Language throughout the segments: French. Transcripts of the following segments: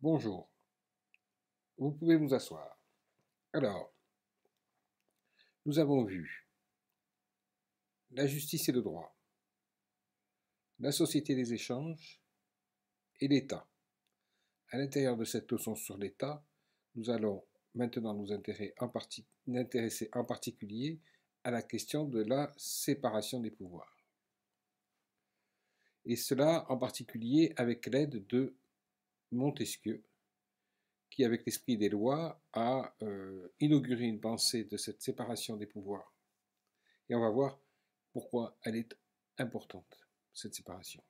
Bonjour, vous pouvez vous asseoir. Alors, nous avons vu la justice et le droit, la société des échanges et l'État. À l'intérieur de cette leçon sur l'État, nous allons maintenant nous intéresser en particulier à la question de la séparation des pouvoirs. Et cela en particulier avec l'aide de Montesquieu, qui, avec l'esprit des lois, a inauguré une pensée de cette séparation des pouvoirs. Et on va voir pourquoi elle est importante, cette séparation.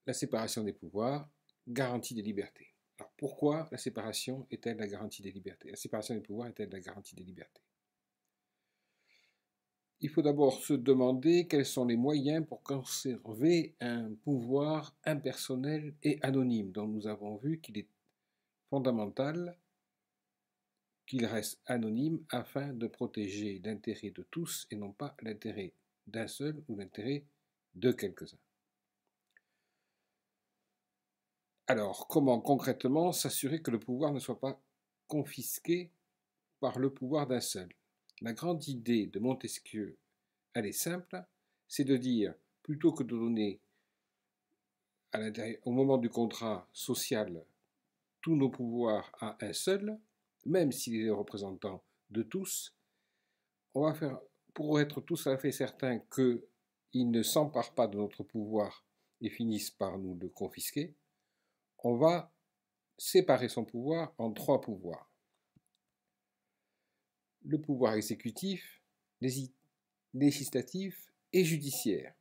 La séparation des pouvoirs, garantie des libertés. Alors pourquoi la séparation est-elle la garantie des libertés? La séparation des pouvoirs est-elle la garantie des libertés? Il faut d'abord se demander quels sont les moyens pour conserver un pouvoir impersonnel et anonyme, dont nous avons vu qu'il est fondamental qu'il reste anonyme afin de protéger l'intérêt de tous et non pas l'intérêt d'un seul ou l'intérêt de quelques-uns. Alors, comment concrètement s'assurer que le pouvoir ne soit pas confisqué par le pouvoir d'un seul? La grande idée de Montesquieu, elle est simple, c'est de dire, plutôt que de donner au moment du contrat social tous nos pouvoirs à un seul, même s'il est le représentant de tous, on va faire, pour être tout à fait certain qu'il ne s'empare pas de notre pouvoir et finisse par nous le confisquer, on va séparer son pouvoir en trois pouvoirs. Le pouvoir exécutif, législatif et judiciaire,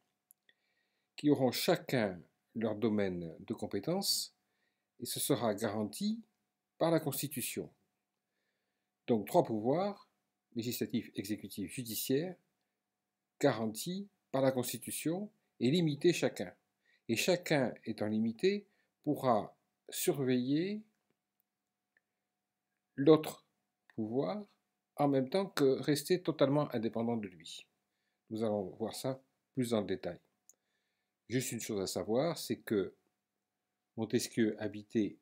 qui auront chacun leur domaine de compétence, et ce sera garanti par la Constitution. Donc trois pouvoirs, législatif, exécutif, judiciaire, garantis par la Constitution et limités chacun. Et chacun étant limité pourra surveiller l'autre pouvoir en même temps que rester totalement indépendant de lui. Nous allons voir ça plus dans le détail. Juste une chose à savoir, c'est que Montesquieu habitait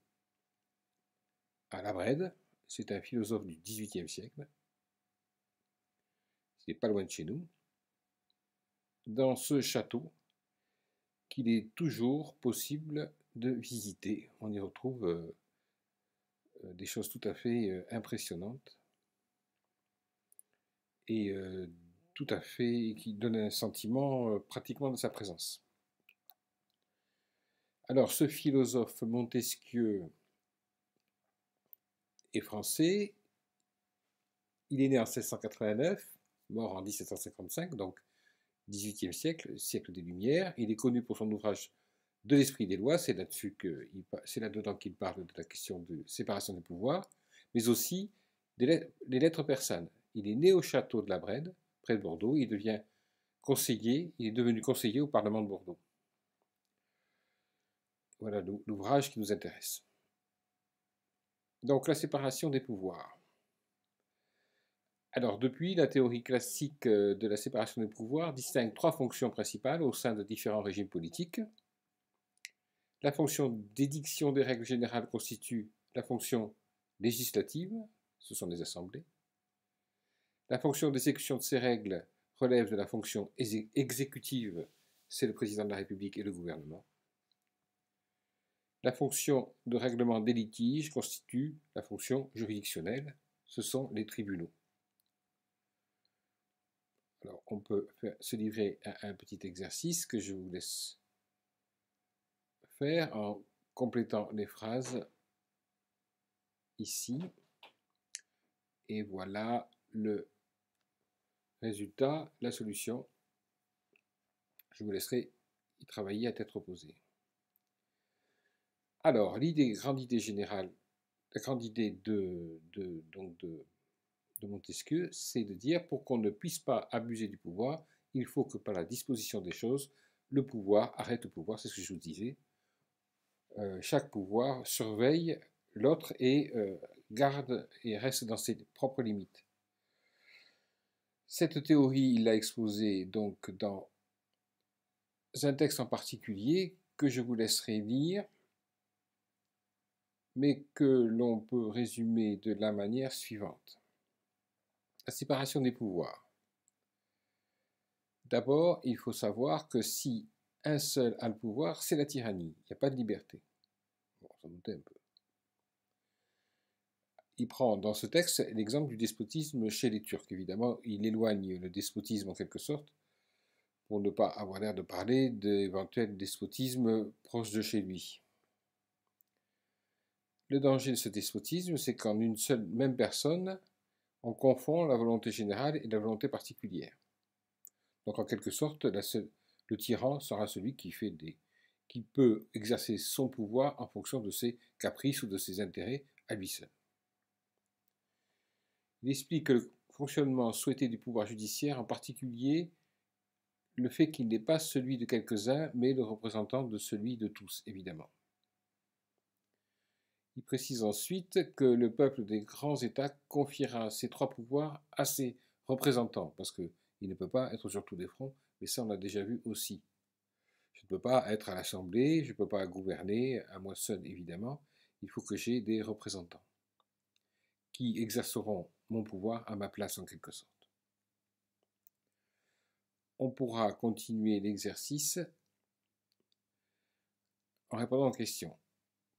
à La Brède, c'est un philosophe du XVIIIe siècle, c'est pas loin de chez nous, dans ce château qu'il est toujours possible de visiter. On y retrouve des choses tout à fait impressionnantes et tout à fait qui donnent un sentiment pratiquement de sa présence. Alors ce philosophe Montesquieu est français, il est né en 1689, mort en 1755, donc XVIIIe siècle, siècle des Lumières. Il est connu pour son ouvrage de l'esprit des lois, c'est là-dedans qu'il parle de la question de séparation des pouvoirs, mais aussi les lettres persanes. Il est né au château de la Brède, près de Bordeaux, il devient conseiller, il est devenu conseiller au Parlement de Bordeaux. Voilà l'ouvrage qui nous intéresse. Donc la séparation des pouvoirs. Alors depuis, la théorie classique de la séparation des pouvoirs distingue trois fonctions principales au sein de différents régimes politiques. La fonction d'édiction des règles générales constitue la fonction législative, ce sont les assemblées. La fonction d'exécution de ces règles relève de la fonction exécutive, c'est le président de la République et le gouvernement. La fonction de règlement des litiges constitue la fonction juridictionnelle, ce sont les tribunaux. Alors on peut se livrer à un petit exercice que je vous laisse faire en complétant les phrases ici. Et voilà le résultat, la solution. Je vous laisserai y travailler à tête reposée. Alors, grande idée générale, la grande idée de Montesquieu, c'est de dire pour qu'on ne puisse pas abuser du pouvoir, il faut que par la disposition des choses, le pouvoir arrête le pouvoir, c'est ce que je vous disais. Chaque pouvoir surveille l'autre et garde et reste dans ses propres limites. Cette théorie, il l'a exposée donc dans un texte en particulier que je vous laisserai lire, mais que l'on peut résumer de la manière suivante. La séparation des pouvoirs. D'abord, il faut savoir que si un seul a le pouvoir, c'est la tyrannie. Il n'y a pas de liberté. Bon, ça nous un peu. Il prend dans ce texte l'exemple du despotisme chez les Turcs. Évidemment, il éloigne le despotisme en quelque sorte, pour ne pas avoir l'air de parler d'éventuel despotisme proche de chez lui. Le danger de ce despotisme, c'est qu'en une seule même personne, on confond la volonté générale et la volonté particulière. Donc en quelque sorte, le tyran sera celui qui peut exercer son pouvoir en fonction de ses caprices ou de ses intérêts à lui seul. Il explique que le fonctionnement souhaité du pouvoir judiciaire, en particulier le fait qu'il n'est pas celui de quelques-uns, mais le représentant de celui de tous, évidemment. Il précise ensuite que le peuple des grands États confiera ces trois pouvoirs à ses représentants, parce qu'il ne peut pas être sur tous les fronts, mais ça on l'a déjà vu aussi. Je ne peux pas être à l'Assemblée, je ne peux pas gouverner à moi seul évidemment, il faut que j'ai des représentants qui exerceront mon pouvoir à ma place en quelque sorte. On pourra continuer l'exercice en répondant aux questions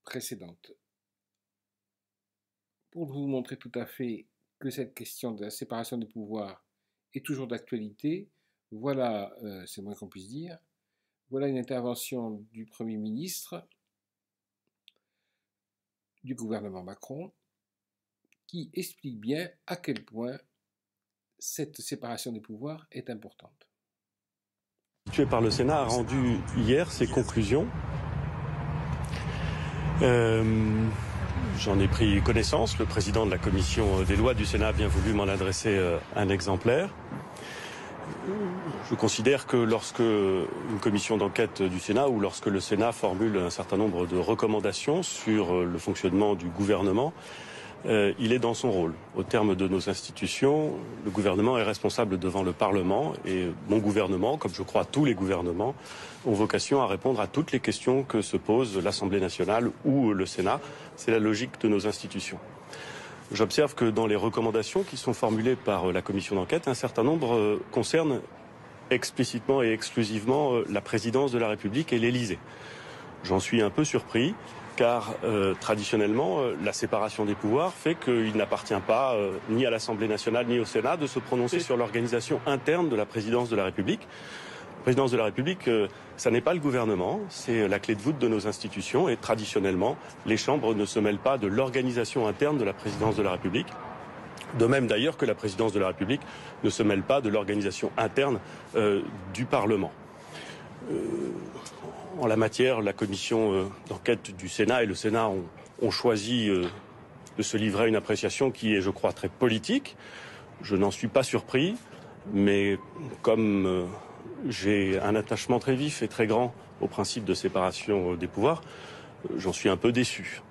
précédentes. Pour vous montrer tout à fait que cette question de la séparation des pouvoirs est toujours d'actualité, voilà, c'est moins qu'on puisse dire, voilà une intervention du Premier ministre du gouvernement Macron qui explique bien à quel point cette séparation des pouvoirs est importante. Tué par le Sénat a rendu hier ses conclusions. J'en ai pris connaissance. Le président de la commission des lois du Sénat a bien voulu m'en adresser un exemplaire. Je considère que lorsque une commission d'enquête du Sénat ou lorsque le Sénat formule un certain nombre de recommandations sur le fonctionnement du gouvernement, il est dans son rôle. Au terme de nos institutions, le gouvernement est responsable devant le Parlement et mon gouvernement, comme je crois tous les gouvernements, ont vocation à répondre à toutes les questions que se pose l'Assemblée nationale ou le Sénat. C'est la logique de nos institutions. J'observe que dans les recommandations qui sont formulées par la commission d'enquête, un certain nombre concernent explicitement et exclusivement la présidence de la République et l'Élysée. J'en suis un peu surpris. Car traditionnellement, la séparation des pouvoirs fait qu'il n'appartient pas ni à l'Assemblée nationale ni au Sénat de se prononcer sur l'organisation interne de la présidence de la République. La présidence de la République, ça n'est pas le gouvernement, c'est la clé de voûte de nos institutions et traditionnellement, les chambres ne se mêlent pas de l'organisation interne de la présidence de la République. De même d'ailleurs que la présidence de la République ne se mêle pas de l'organisation interne du Parlement. En la matière, la commission d'enquête du Sénat et le Sénat ont choisi de se livrer à une appréciation qui est, je crois, très politique. Je n'en suis pas surpris, mais comme j'ai un attachement très vif et très grand au principe de séparation des pouvoirs, j'en suis un peu déçu.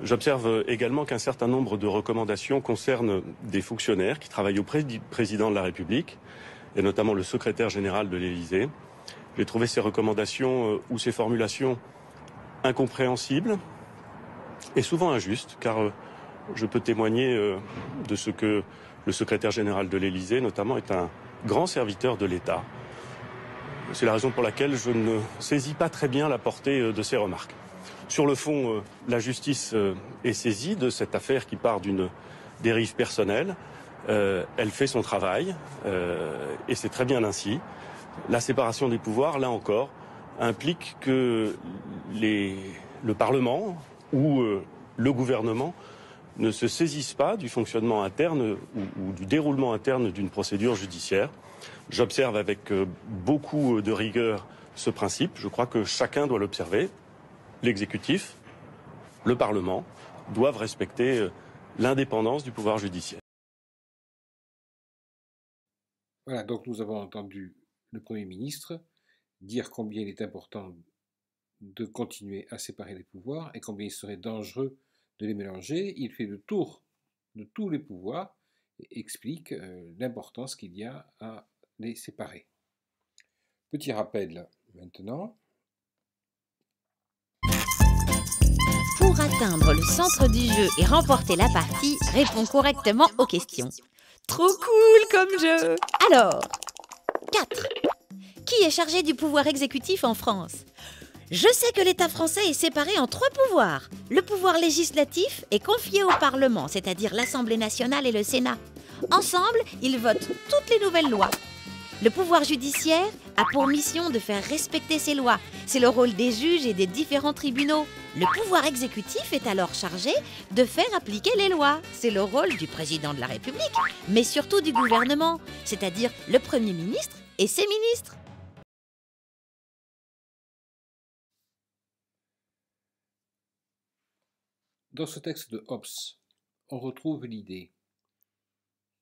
J'observe également qu'un certain nombre de recommandations concernent des fonctionnaires qui travaillent auprès du président de la République, et notamment le secrétaire général de l'Élysée. J'ai trouvé ces recommandations ou ces formulations incompréhensibles et souvent injustes, car je peux témoigner de ce que le secrétaire général de l'Élysée, notamment, est un grand serviteur de l'État. C'est la raison pour laquelle je ne saisis pas très bien la portée de ces remarques. Sur le fond, la justice est saisie de cette affaire qui part d'une dérive personnelle. Elle fait son travail et c'est très bien ainsi. La séparation des pouvoirs, là encore, implique que le Parlement ou le gouvernement ne se saisissent pas du fonctionnement interne ou du déroulement interne d'une procédure judiciaire. J'observe avec beaucoup de rigueur ce principe. Je crois que chacun doit l'observer. L'exécutif, le Parlement, doivent respecter l'indépendance du pouvoir judiciaire. Voilà, donc nous avons entendu le Premier ministre dire combien il est important de continuer à séparer les pouvoirs et combien il serait dangereux de les mélanger. Il fait le tour de tous les pouvoirs et explique l'importance qu'il y a à les séparer. Petit rappel maintenant, Pour atteindre le centre du jeu et remporter la partie, réponds correctement aux questions. Trop cool comme jeu! Alors, 4. Qui est chargé du pouvoir exécutif en France? Je sais que l'État français est séparé en 3 pouvoirs. Le pouvoir législatif est confié au Parlement, c'est-à-dire l'Assemblée nationale et le Sénat. Ensemble, ils votent toutes les nouvelles lois. Le pouvoir judiciaire a pour mission de faire respecter ces lois. C'est le rôle des juges et des différents tribunaux. Le pouvoir exécutif est alors chargé de faire appliquer les lois. C'est le rôle du président de la République, mais surtout du gouvernement, c'est-à-dire le Premier ministre et ses ministres. Dans ce texte de Hobbes, on retrouve l'idée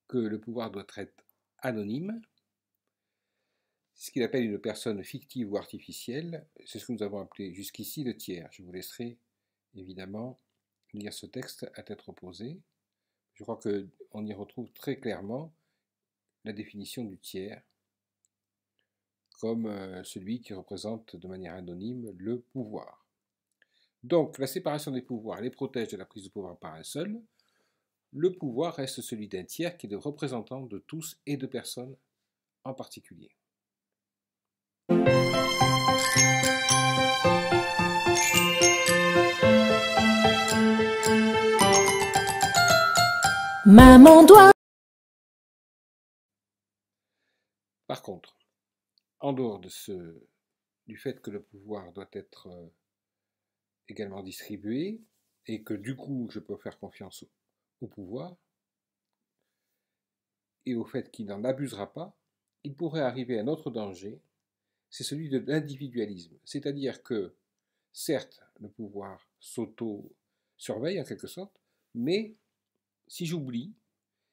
que le pouvoir doit être anonyme. C'est ce qu'il appelle une personne fictive ou artificielle. C'est ce que nous avons appelé jusqu'ici le tiers. Je vous laisserai évidemment lire ce texte à tête reposée. Je crois qu'on y retrouve très clairement la définition du tiers comme celui qui représente de manière anonyme le pouvoir. Donc, la séparation des pouvoirs les protège de la prise de pouvoir par un seul. Le pouvoir reste celui d'un tiers qui est le représentant de tous et de personnes en particulier. Maman doit. Par contre, en dehors du fait que le pouvoir doit être également distribué et que du coup je peux faire confiance au pouvoir et au fait qu'il n'en abusera pas, il pourrait arriver un autre danger, c'est celui de l'individualisme. C'est-à-dire que, certes, le pouvoir s'auto-surveille en quelque sorte, mais si j'oublie,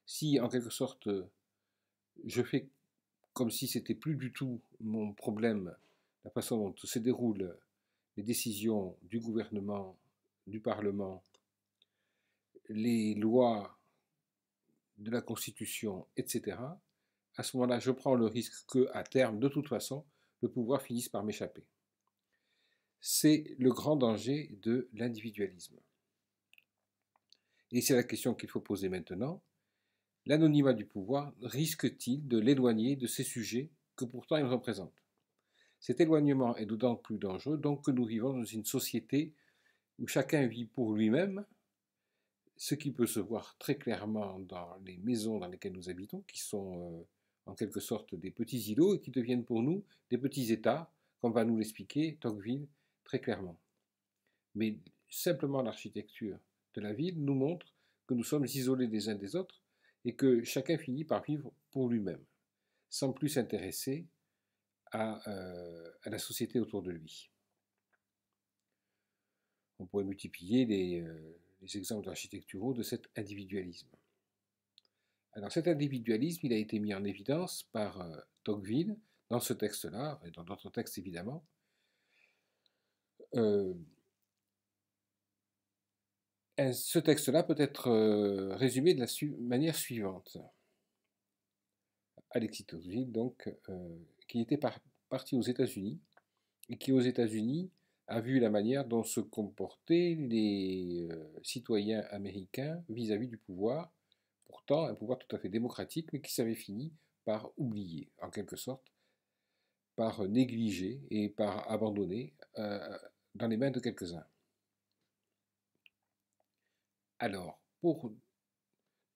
si en quelque sorte je fais comme si c'était plus du tout mon problème, la façon dont se déroulent les décisions du gouvernement, du Parlement, les lois de la Constitution, etc., à ce moment-là, je prends le risque qu'à terme, de toute façon, le pouvoir finisse par m'échapper. C'est le grand danger de l'individualisme. Et c'est la question qu'il faut poser maintenant. L'anonymat du pouvoir risque-t-il de l'éloigner de ces sujets que pourtant il représente? Cet éloignement est d'autant plus dangereux donc que nous vivons dans une société où chacun vit pour lui-même, ce qui peut se voir très clairement dans les maisons dans lesquelles nous habitons, qui sont en quelque sorte des petits îlots et qui deviennent pour nous des petits États, comme va nous l'expliquer Tocqueville très clairement. Mais simplement l'architecture de la ville nous montre que nous sommes isolés les uns des autres et que chacun finit par vivre pour lui-même, sans plus s'intéresser à la société autour de lui. On pourrait multiplier les exemples architecturaux de cet individualisme. Alors cet individualisme, il a été mis en évidence par Tocqueville dans ce texte-là, et dans d'autres textes évidemment. Ce texte-là peut être résumé de la manière suivante. Alexis Tocqueville, donc, qui était parti aux États-Unis, et qui aux États-Unis a vu la manière dont se comportaient les citoyens américains vis-à-vis du pouvoir, pourtant un pouvoir tout à fait démocratique, mais qui s'avait fini par oublier, en quelque sorte, par négliger et par abandonner dans les mains de quelques-uns. Alors, pour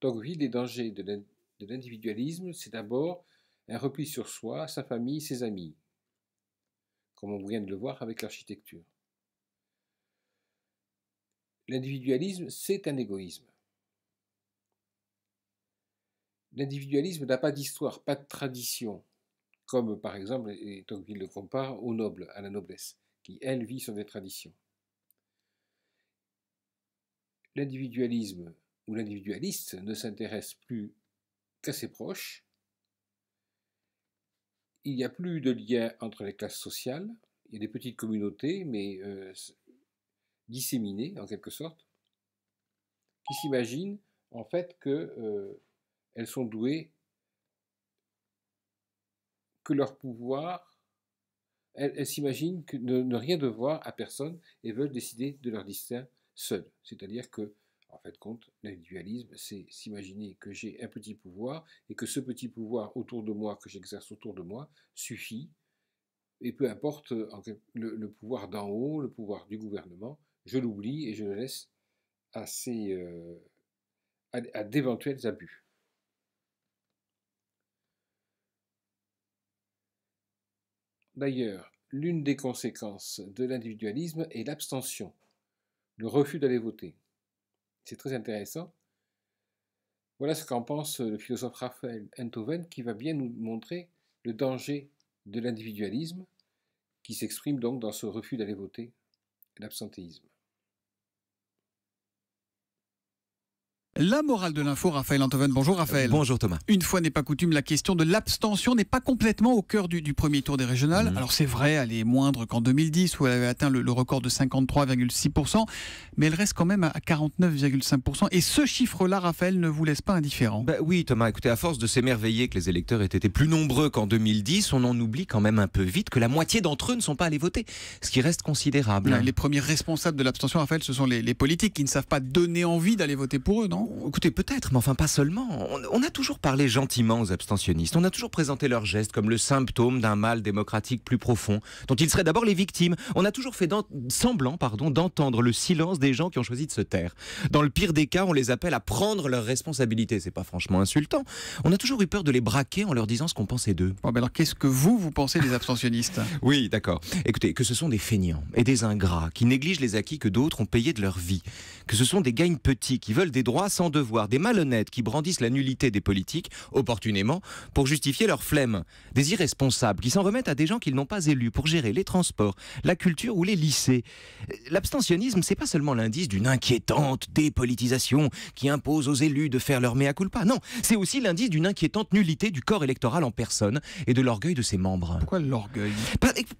Tocqueville, les dangers de l'individualisme, c'est d'abord un repli sur soi, sa famille, ses amis, comme on vient de le voir avec l'architecture. L'individualisme, c'est un égoïsme. L'individualisme n'a pas d'histoire, pas de tradition, comme par exemple, et Tocqueville le compare aux nobles, à la noblesse, qui, elle, vit sur des traditions. L'individualisme ou l'individualiste ne s'intéresse plus qu'à ses proches. Il n'y a plus de lien entre les classes sociales. Il y a des petites communautés, mais disséminées en quelque sorte, qui s'imaginent en fait qu'elles sont douées, que leur pouvoir, elles s'imaginent ne rien devoir à personne et veulent décider de leur destin seul. C'est-à-dire que, en fait, compte, l'individualisme, c'est s'imaginer que j'ai un petit pouvoir et que ce petit pouvoir autour de moi, que j'exerce autour de moi, suffit. Et peu importe le pouvoir d'en haut, le pouvoir du gouvernement, je l'oublie et je le laisse à d'éventuels abus. D'ailleurs, l'une des conséquences de l'individualisme est l'abstention, le refus d'aller voter. C'est très intéressant. Voilà ce qu'en pense le philosophe Raphaël Enthoven, qui va bien nous montrer le danger de l'individualisme, qui s'exprime donc dans ce refus d'aller voter, l'absentéisme. La morale de l'info, Raphaël Enthoven. Bonjour Raphaël. Bonjour Thomas. Une fois n'est pas coutume, la question de l'abstention n'est pas complètement au cœur du premier tour des régionales. Alors c'est vrai, elle est moindre qu'en 2010 où elle avait atteint le record de 53,6%, mais elle reste quand même à 49,5%. Et ce chiffre-là, Raphaël, ne vous laisse pas indifférent. Oui Thomas, écoutez, à force de s'émerveiller que les électeurs aient été plus nombreux qu'en 2010, on en oublie quand même un peu vite que la moitié d'entre eux ne sont pas allés voter, ce qui reste considérable. Les premiers responsables de l'abstention, Raphaël, ce sont les politiques qui ne savent pas donner envie d'aller voter pour eux, non ? Écoutez, peut-être, mais enfin pas seulement. On a toujours parlé gentiment aux abstentionnistes. On a toujours présenté leurs gestes comme le symptôme d'un mal démocratique plus profond, dont ils seraient d'abord les victimes. On a toujours fait semblant d'entendre le silence des gens qui ont choisi de se taire. Dans le pire des cas, on les appelle à prendre leurs responsabilités. C'est pas franchement insultant. On a toujours eu peur de les braquer en leur disant ce qu'on pensait d'eux. Bon, alors qu'est-ce que vous pensez des abstentionnistes ? Oui, d'accord. Écoutez, que ce sont des feignants et des ingrats qui négligent les acquis que d'autres ont payés de leur vie. Que ce sont des gagne petits qui veulent des droits sans devoir. Des malhonnêtes qui brandissent la nullité des politiques, opportunément, pour justifier leur flemme. Des irresponsables qui s'en remettent à des gens qu'ils n'ont pas élus pour gérer les transports, la culture ou les lycées. L'abstentionnisme, c'est pas seulement l'indice d'une inquiétante dépolitisation qui impose aux élus de faire leur mea culpa. Non, c'est aussi l'indice d'une inquiétante nullité du corps électoral en personne et de l'orgueil de ses membres. Pourquoi l'orgueil ?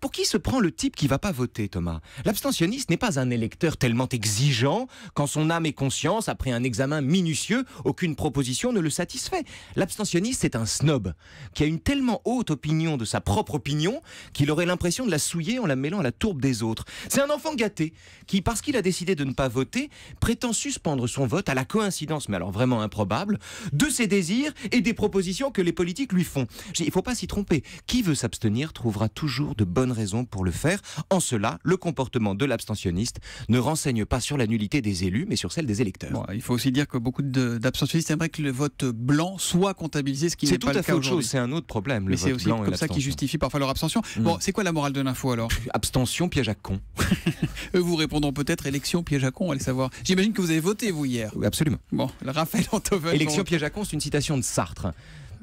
Pour qui se prend le type qui va pas voter, Thomas ? L'abstentionniste n'est pas un électeur tellement exigeant qu'en son âme et conscience, après un examen minutieux, aucune proposition ne le satisfait. L'abstentionniste, c'est un snob qui a une tellement haute opinion de sa propre opinion qu'il aurait l'impression de la souiller en la mêlant à la tourbe des autres. C'est un enfant gâté qui, parce qu'il a décidé de ne pas voter, prétend suspendre son vote à la coïncidence, mais alors vraiment improbable, de ses désirs et des propositions que les politiques lui font. Il ne faut pas s'y tromper. Qui veut s'abstenir trouvera toujours de bonnes raisons pour le faire. En cela, le comportement de l'abstentionniste ne renseigne pas sur la nullité des élus, mais sur celle des électeurs. Bon, il faut aussi dire que beaucoup d'abstentionnistes aimeraient que le vote blanc soit comptabilisé, ce qui n'est pas le cas aujourd'hui. C'est tout à fait autre chose, c'est un autre problème. Mais c'est aussi comme ça qui justifie parfois leur abstention. Bon, c'est quoi la morale de l'info alors ? Abstention, piège à con. Eux vous répondront peut-être élection, piège à con, allez savoir. J'imagine que vous avez voté vous hier. Oui, absolument. Bon, Raphaël Enthoven. Élection, piège à con, c'est une citation de Sartre.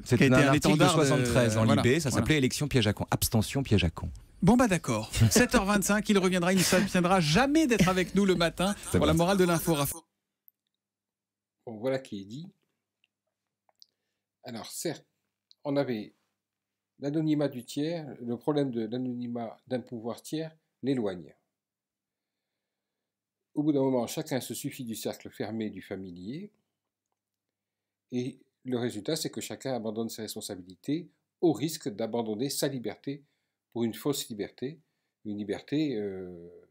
C'est un article de 73 en Libé, ça s'appelait élection, piège à con. Abstention, piège à con. Bon d'accord, 7h25, il reviendra, il ne s'abstiendra jamais d'être avec nous le matin pour la morale de l'info. Bon, voilà qui est dit. Alors certes, on avait l'anonymat du tiers, le problème de l'anonymat d'un pouvoir tiers l'éloigne. Au bout d'un moment, chacun se suffit du cercle fermé du familier, et le résultat, c'est que chacun abandonne ses responsabilités au risque d'abandonner sa liberté pour une fausse liberté, une liberté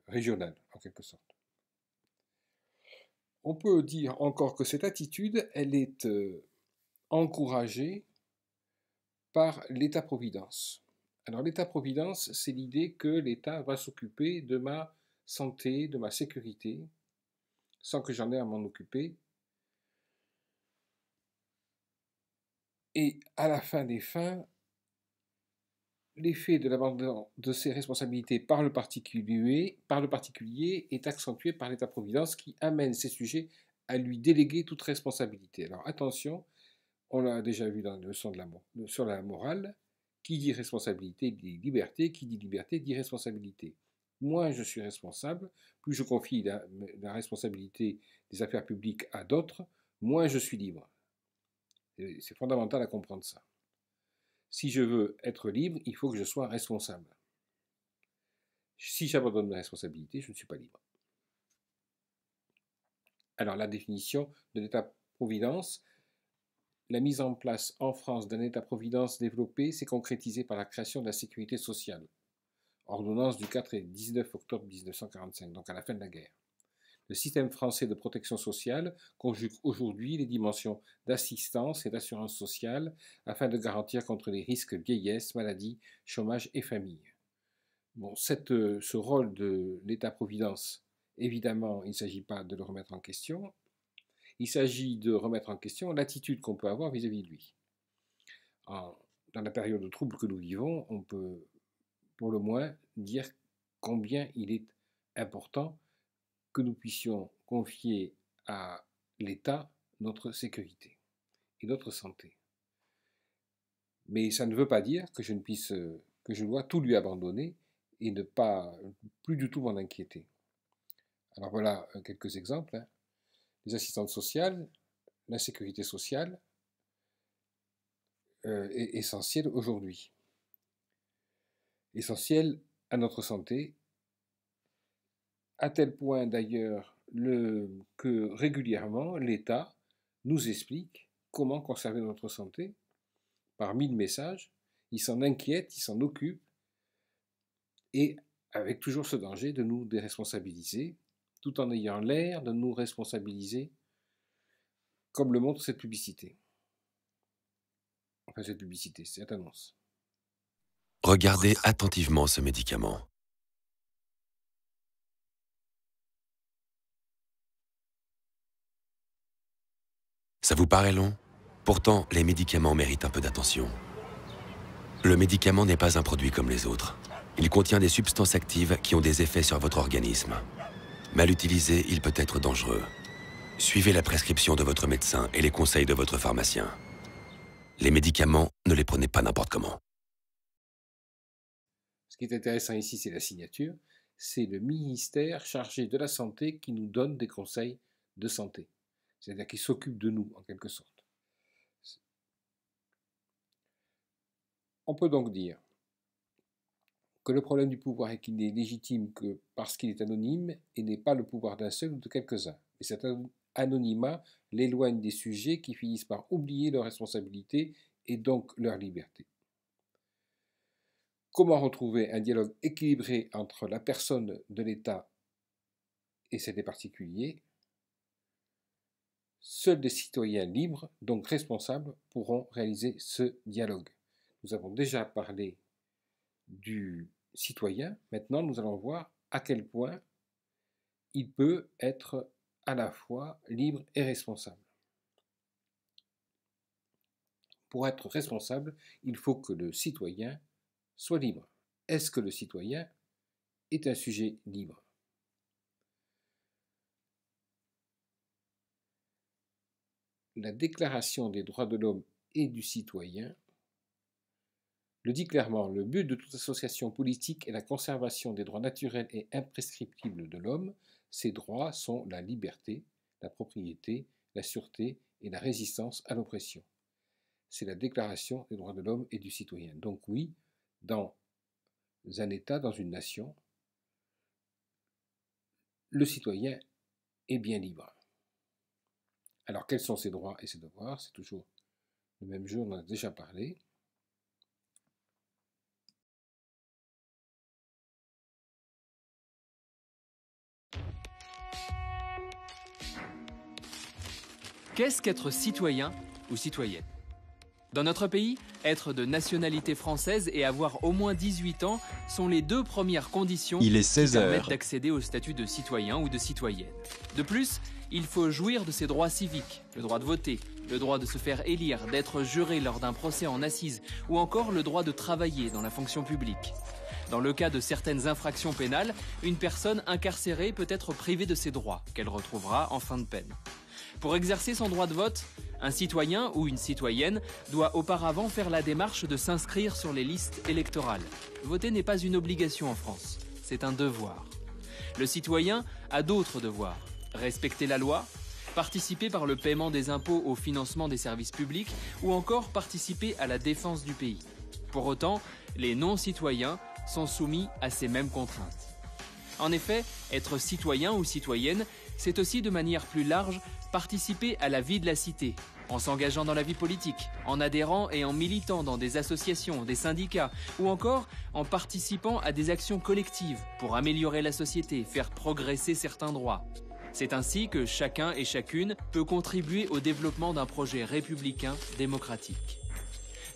régionale, en quelque sorte. On peut dire encore que cette attitude, elle est encouragée par l'État-providence. Alors l'État-providence, c'est l'idée que l'État va s'occuper de ma santé, de ma sécurité, sans que j'en ai à m'en occuper. Et à la fin des fins, l'effet de l'abandon de ses responsabilités par le particulier est accentué par l'État-providence qui amène ces sujets à lui déléguer toute responsabilité. Alors attention, on l'a déjà vu dans la leçon sur la morale, qui dit responsabilité dit liberté, qui dit liberté dit responsabilité. Moins je suis responsable, plus je confie la responsabilité des affaires publiques à d'autres, moins je suis libre. C'est fondamental à comprendre ça. Si je veux être libre, il faut que je sois responsable. Si j'abandonne mes responsabilités, je ne suis pas libre. Alors la définition de l'État-providence, la mise en place en France d'un État-providence développé s'est concrétisée par la création de la sécurité sociale. Ordonnance du 4 et 19 octobre 1945, donc à la fin de la guerre. Le système français de protection sociale conjugue aujourd'hui les dimensions d'assistance et d'assurance sociale afin de garantir contre les risques vieillesse, maladie, chômage et famille. Bon, ce rôle de l'État-providence, évidemment, il ne s'agit pas de le remettre en question. Il s'agit de remettre en question l'attitude qu'on peut avoir vis-à-vis de lui. Dans la période de trouble que nous vivons, on peut pour le moins dire combien il est important que nous puissions confier à l'État notre sécurité et notre santé. Mais ça ne veut pas dire que je dois tout lui abandonner et ne pas plus du tout m'en inquiéter. Alors voilà quelques exemples. Les assistantes sociales, la sécurité sociale est essentielle aujourd'hui. Essentielle à notre santé, à tel point d'ailleurs que régulièrement l'État nous explique comment conserver notre santé par 1000 messages. Il s'en inquiète, il s'en occupe, et avec toujours ce danger de nous déresponsabiliser, tout en ayant l'air de nous responsabiliser, comme le montre cette publicité. Enfin, cette publicité, cette annonce. Regardez attentivement ce médicament. Ça vous paraît long? Pourtant, les médicaments méritent un peu d'attention. Le médicament n'est pas un produit comme les autres. Il contient des substances actives qui ont des effets sur votre organisme. Mal utilisé, il peut être dangereux. Suivez la prescription de votre médecin et les conseils de votre pharmacien. Les médicaments, ne les prenez pas n'importe comment. Ce qui est intéressant ici, c'est la signature. C'est le ministère chargé de la santé qui nous donne des conseils de santé. C'est-à-dire qu'il s'occupe de nous, en quelque sorte. On peut donc dire que le problème du pouvoir est qu'il n'est légitime que parce qu'il est anonyme et n'est pas le pouvoir d'un seul ou de quelques-uns. Et cet anonymat l'éloigne des sujets qui finissent par oublier leurs responsabilités et donc leur liberté. Comment retrouver un dialogue équilibré entre la personne de l'État et celle des particuliers? Seuls des citoyens libres, donc responsables, pourront réaliser ce dialogue. Nous avons déjà parlé du citoyen. Maintenant, nous allons voir à quel point il peut être à la fois libre et responsable. Pour être responsable, il faut que le citoyen soit libre. Est-ce que le citoyen est un sujet libre? La Déclaration des droits de l'homme et du citoyen le dit clairement, le but de toute association politique est la conservation des droits naturels et imprescriptibles de l'homme. Ces droits sont la liberté, la propriété, la sûreté et la résistance à l'oppression. C'est la Déclaration des droits de l'homme et du citoyen. Donc oui, dans un État, dans une nation, le citoyen est bien libre. Alors quels sont ses droits et ses devoirs? C'est toujours le même jeu, on en a déjà parlé. Qu'est-ce qu'être citoyen ou citoyenne? Dans notre pays, être de nationalité française et avoir au moins 18 ans sont les deux premières conditions qui permettent d'accéder au statut de citoyen ou de citoyenne. De plus, il faut jouir de ses droits civiques, le droit de voter, le droit de se faire élire, d'être juré lors d'un procès en assises ou encore le droit de travailler dans la fonction publique. Dans le cas de certaines infractions pénales, une personne incarcérée peut être privée de ses droits, qu'elle retrouvera en fin de peine. Pour exercer son droit de vote, un citoyen ou une citoyenne doit auparavant faire la démarche de s'inscrire sur les listes électorales. Voter n'est pas une obligation en France, c'est un devoir. Le citoyen a d'autres devoirs. Respecter la loi, participer par le paiement des impôts au financement des services publics ou encore participer à la défense du pays. Pour autant, les non-citoyens sont soumis à ces mêmes contraintes. En effet, être citoyen ou citoyenne, c'est aussi de manière plus large participer à la vie de la cité, en s'engageant dans la vie politique, en adhérant et en militant dans des associations, des syndicats, ou encore en participant à des actions collectives pour améliorer la société, faire progresser certains droits. C'est ainsi que chacun et chacune peut contribuer au développement d'un projet républicain démocratique.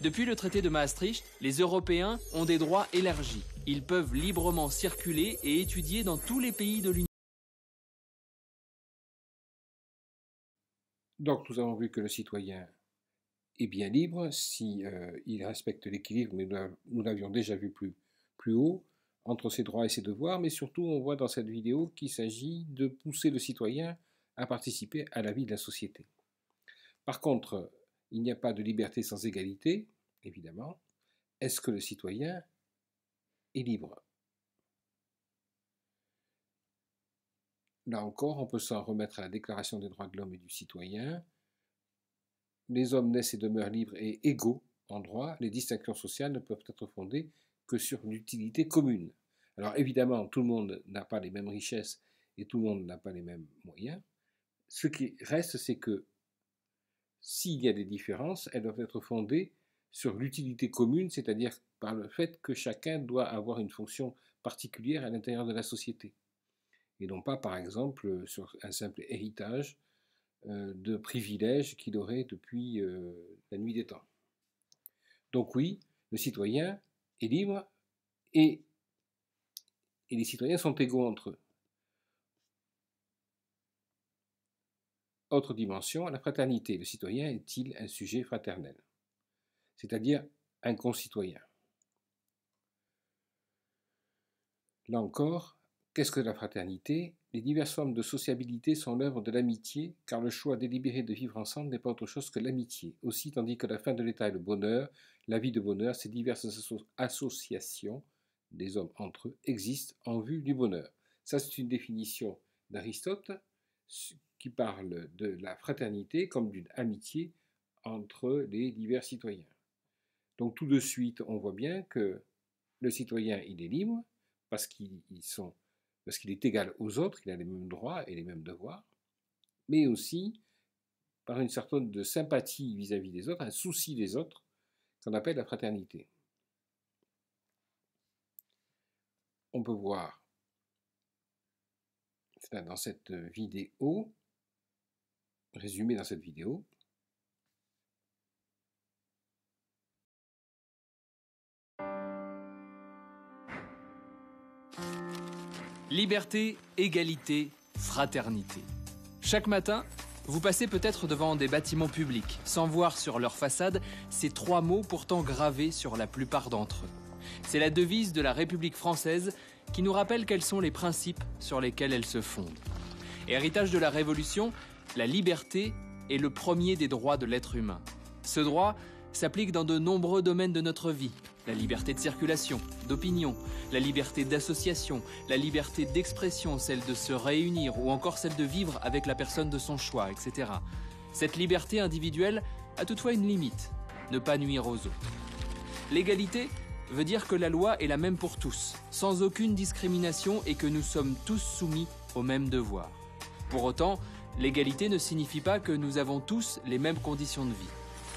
Depuis le traité de Maastricht, les Européens ont des droits élargis. Ils peuvent librement circuler et étudier dans tous les pays de l'Union. Donc nous avons vu que le citoyen est bien libre si il respecte l'équilibre, mais nous l'avions déjà vu plus haut, entre ses droits et ses devoirs, mais surtout on voit dans cette vidéo qu'il s'agit de pousser le citoyen à participer à la vie de la société. Par contre, il n'y a pas de liberté sans égalité, évidemment. Est-ce que le citoyen est libre? Là encore, on peut s'en remettre à la Déclaration des droits de l'homme et du citoyen. Les hommes naissent et demeurent libres et égaux en droit. Les distinctions sociales ne peuvent être fondées que sur l'utilité commune. Alors évidemment, tout le monde n'a pas les mêmes richesses et tout le monde n'a pas les mêmes moyens. Ce qui reste, c'est que s'il y a des différences, elles doivent être fondées sur l'utilité commune, c'est-à-dire par le fait que chacun doit avoir une fonction particulière à l'intérieur de la société. Et non pas, par exemple, sur un simple héritage de privilèges qu'il aurait depuis la nuit des temps. Donc oui, le citoyen est libre et les citoyens sont égaux entre eux. Autre dimension, la fraternité. Le citoyen est-il un sujet fraternel, c'est-à-dire un concitoyen? Là encore, qu'est-ce que la fraternité? Les diverses formes de sociabilité sont l'œuvre de l'amitié, car le choix délibéré de vivre ensemble n'est pas autre chose que l'amitié. Aussi, tandis que la fin de l'état est le bonheur, la vie de bonheur, ces diverses associations des hommes entre eux existent en vue du bonheur. Ça, c'est une définition d'Aristote qui parle de la fraternité comme d'une amitié entre les divers citoyens. Donc tout de suite, on voit bien que le citoyen, il est libre parce qu'il est égal aux autres, il a les mêmes droits et les mêmes devoirs, mais aussi par une certaine de sympathie vis-à-vis des autres, un souci des autres, qu'on appelle la fraternité. On peut voir dans cette vidéo, résumé dans cette vidéo, Liberté, égalité, fraternité. Chaque matin, vous passez peut-être devant des bâtiments publics, sans voir sur leur façade ces trois mots pourtant gravés sur la plupart d'entre eux. C'est la devise de la République française qui nous rappelle quels sont les principes sur lesquels elle se fonde. Héritage de la Révolution, la liberté est le premier des droits de l'être humain. Ce droit s'applique dans de nombreux domaines de notre vie. La liberté de circulation, d'opinion, la liberté d'association, la liberté d'expression, celle de se réunir ou encore celle de vivre avec la personne de son choix, etc. Cette liberté individuelle a toutefois une limite, ne pas nuire aux autres. L'égalité veut dire que la loi est la même pour tous, sans aucune discrimination et que nous sommes tous soumis aux mêmes devoirs. Pour autant, l'égalité ne signifie pas que nous avons tous les mêmes conditions de vie.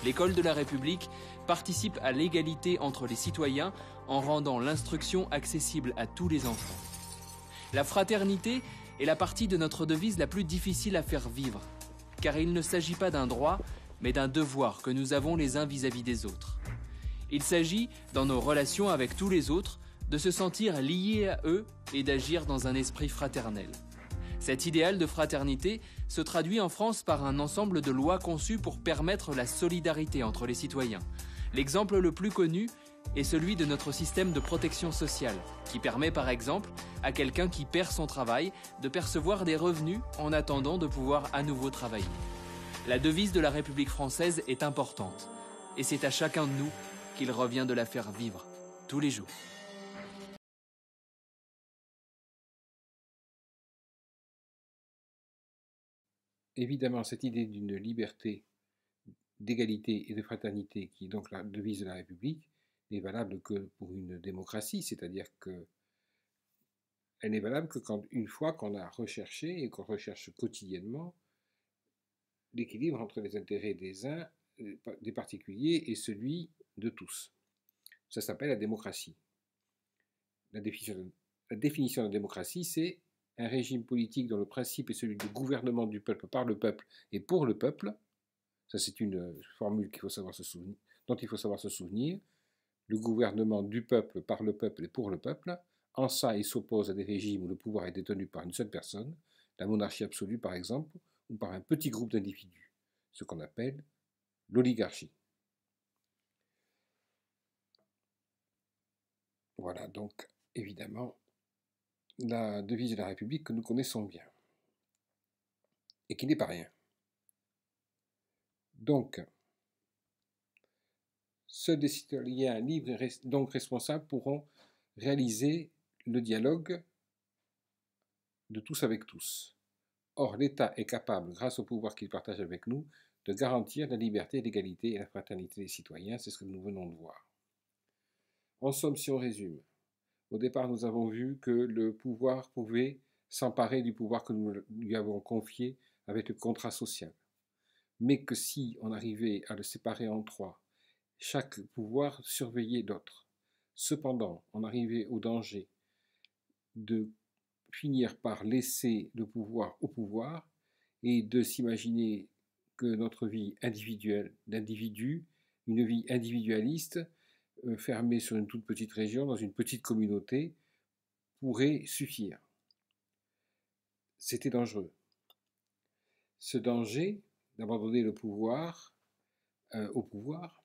L'école de la République participe à l'égalité entre les citoyens en rendant l'instruction accessible à tous les enfants. La fraternité est la partie de notre devise la plus difficile à faire vivre, car il ne s'agit pas d'un droit, mais d'un devoir que nous avons les uns vis-à-vis des autres. Il s'agit, dans nos relations avec tous les autres, de se sentir liés à eux et d'agir dans un esprit fraternel. Cet idéal de fraternité se traduit en France par un ensemble de lois conçues pour permettre la solidarité entre les citoyens. L'exemple le plus connu est celui de notre système de protection sociale, qui permet par exemple à quelqu'un qui perd son travail de percevoir des revenus en attendant de pouvoir à nouveau travailler. La devise de la République française est importante, et c'est à chacun de nous qu'il revient de la faire vivre tous les jours. Évidemment, cette idée d'une liberté, d'égalité et de fraternité, qui est donc la devise de la République, n'est valable que pour une démocratie, c'est-à-dire qu'elle n'est valable que une fois qu'on a recherché et qu'on recherche quotidiennement l'équilibre entre les intérêts des uns, des particuliers, et celui de tous. Ça s'appelle la démocratie. La définition de la démocratie, c'est un régime politique dont le principe est celui du gouvernement du peuple par le peuple et pour le peuple, ça c'est une formule qu'il faut savoir se souvenir, dont il faut savoir se souvenir, le gouvernement du peuple par le peuple et pour le peuple, en ça il s'oppose à des régimes où le pouvoir est détenu par une seule personne, la monarchie absolue par exemple, ou par un petit groupe d'individus, ce qu'on appelle l'oligarchie. Voilà donc évidemment la devise de la République que nous connaissons bien, et qui n'est pas rien. Donc, seuls des citoyens libres et donc responsables pourront réaliser le dialogue de tous avec tous. Or, l'État est capable, grâce au pouvoir qu'il partage avec nous, de garantir la liberté, l'égalité et la fraternité des citoyens, c'est ce que nous venons de voir. En somme, si on résume, au départ, nous avons vu que le pouvoir pouvait s'emparer du pouvoir que nous lui avons confié avec le contrat social, mais que si on arrivait à le séparer en trois, chaque pouvoir surveillait l'autre. Cependant, on arrivait au danger de finir par laisser le pouvoir au pouvoir et de s'imaginer que notre vie individuelle d'individu, une vie individualiste, fermée sur une toute petite région, dans une petite communauté, pourrait suffire. C'était dangereux. Ce danger d'abandonner le pouvoir au pouvoir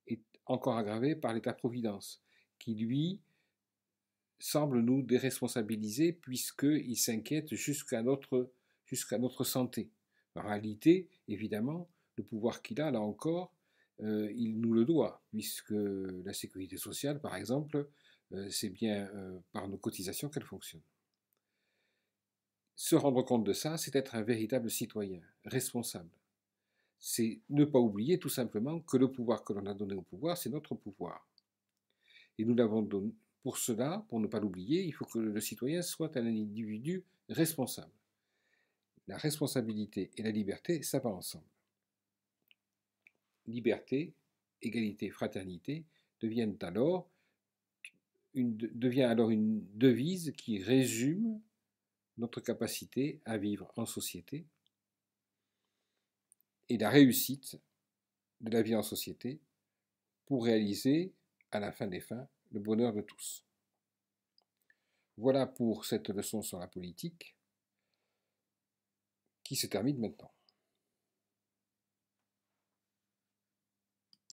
est encore aggravé par l'État-providence, qui lui semble nous déresponsabiliser puisqu'il s'inquiète jusqu'à notre santé. En réalité, évidemment, le pouvoir qu'il a, là encore, il nous le doit, puisque la sécurité sociale, par exemple, c'est bien par nos cotisations qu'elle fonctionne. Se rendre compte de ça, c'est être un véritable citoyen, responsable. C'est ne pas oublier tout simplement que le pouvoir que l'on a donné au pouvoir, c'est notre pouvoir. Et nous l'avons donné. Pour cela, pour ne pas l'oublier, il faut que le citoyen soit un individu responsable. La responsabilité et la liberté, ça va ensemble. Liberté, égalité, fraternité devient alors une devise qui résume notre capacité à vivre en société et la réussite de la vie en société pour réaliser, à la fin des fins, le bonheur de tous. Voilà pour cette leçon sur la politique qui se termine maintenant.